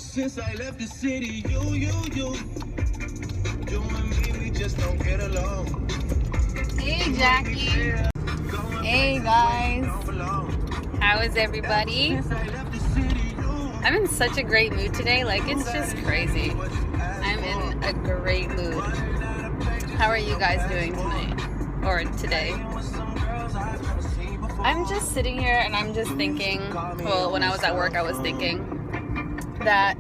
Since I left the city, you and me, we just don't get along. Hey Jackie. Hey guys. How is everybody? I'm in such a great mood today. Like, it's just crazy. I'm in a great mood. How are you guys doing tonight? Or today? I'm just sitting here and I'm just thinking, well, when I was at work, I was thinking that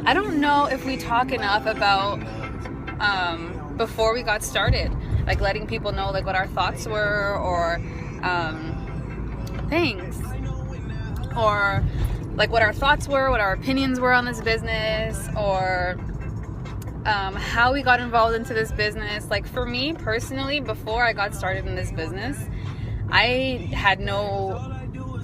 I don't know if we talk enough about before we got started, like letting people know like what our thoughts were, or things, or like what our thoughts were, what our opinions were on this business, or how we got involved into this business. Like for me personally, before I got started in this business, I had no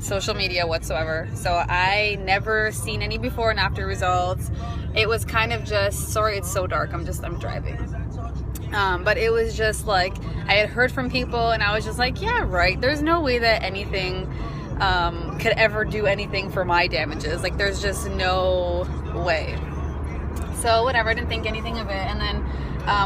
social media whatsoever, so I never seen any before and after results. It was kind of just, sorry it's so dark, I'm driving, but it was just like I had heard from people and I was just like, yeah, right, there's no way that anything could ever do anything for my damages. Like there's just no way. So whatever, I didn't think anything of it. And then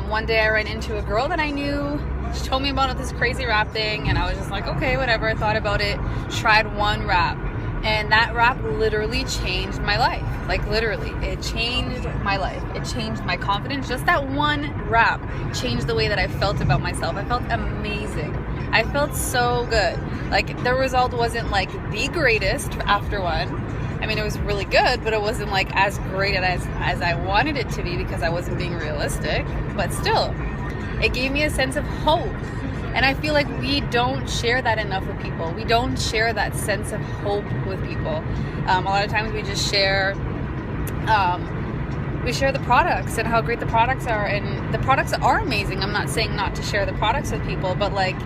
one day I ran into a girl that I knew. She told me about this crazy rap thing, and I was just like, okay, whatever. I thought about it, tried one rap, and that rap literally changed my life. Like literally, it changed my life. It changed my confidence. Just that one rap changed the way that I felt about myself. I felt amazing. I felt so good. Like the result wasn't like the greatest after one. I mean, it was really good, but it wasn't like as great as I wanted it to be, because I wasn't being realistic. But still, it gave me a sense of hope. And I feel like we don't share that enough with people. We don't share that sense of hope with people. A lot of times we just share, the products and how great the products are. And the products are amazing. I'm not saying not to share the products with people, but like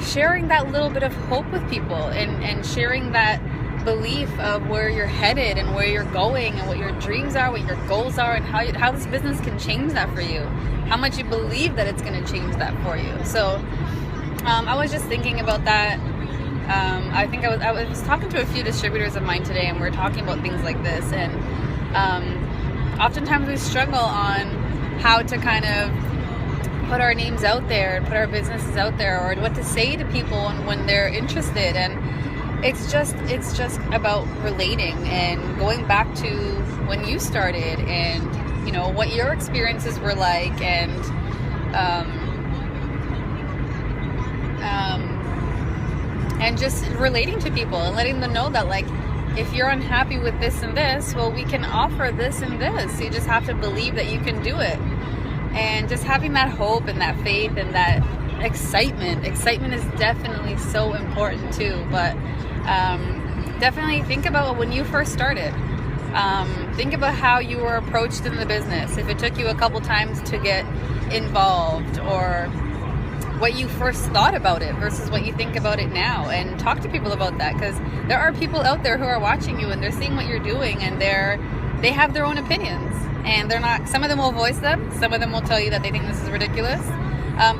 sharing that little bit of hope with people, and sharing that belief of where you're headed and where you're going and what your dreams are, what your goals are, and how this business can change that for you, how much you believe that it's going to change that for you. So I was just thinking about that. I was talking to a few distributors of mine today, and we were talking about things like this, and oftentimes we struggle on how to kind of put our names out there, put our businesses out there, or what to say to people when they're interested. And it's just about relating and going back to when you started, and you know what your experiences were like, and just relating to people and letting them know that, like, if you're unhappy with this and this, well, we can offer this and this. You just have to believe that you can do it, and just having that hope and that faith and that excitement is definitely so important too. But definitely think about when you first started. Think about how you were approached in the business, if it took you a couple times to get involved, or what you first thought about it versus what you think about it now, and talk to people about that, because there are people out there who are watching you and they're seeing what you're doing, and they have their own opinions, and they're not, some of them will voice them, some of them will tell you that they think this is ridiculous,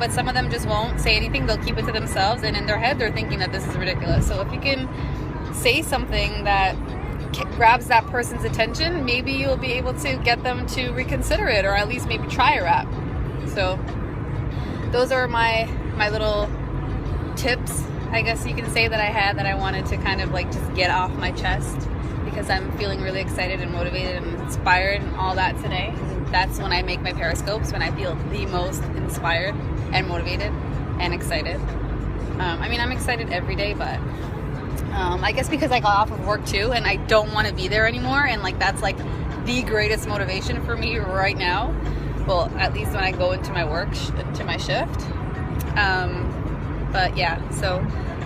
but some of them just won't say anything. They'll keep it to themselves, and in their head they're thinking that this is ridiculous. So if you can say something that grabs that person's attention, maybe you'll be able to get them to reconsider it, or at least maybe try a rap. So those are my little tips, I guess you can say, that I had, that I wanted to kind of like just get off my chest, because I'm feeling really excited and motivated and inspired and all that today. That's when I make my Periscopes, when I feel the most inspired and motivated and excited. I mean, I'm excited every day, but I guess because I got off of work too, and I don't want to be there anymore, and like that's like the greatest motivation for me right now. Well, at least when I go into my work, to my shift. But yeah, so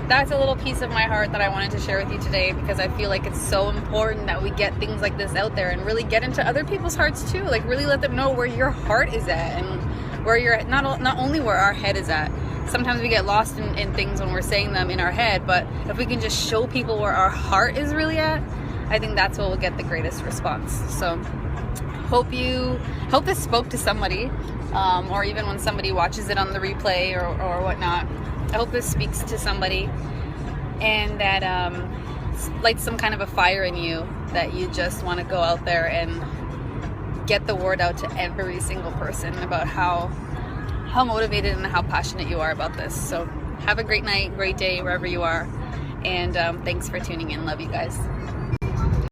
that's a little piece of my heart that I wanted to share with you today, because I feel like it's so important that we get things like this out there and really get into other people's hearts too. Like really let them know where your heart is at, and where you're not only where our head is at. Sometimes we get lost in things when we're saying them in our head, but if we can just show people where our heart is really at, I think that's what will get the greatest response. So hope this spoke to somebody, or even when somebody watches it on the replay or whatnot. I hope this speaks to somebody, and that light some kind of a fire in you that you just want to go out there and get the word out to every single person about how motivated and how passionate you are about this. So have a great night, great day, wherever you are. And thanks for tuning in. Love you guys.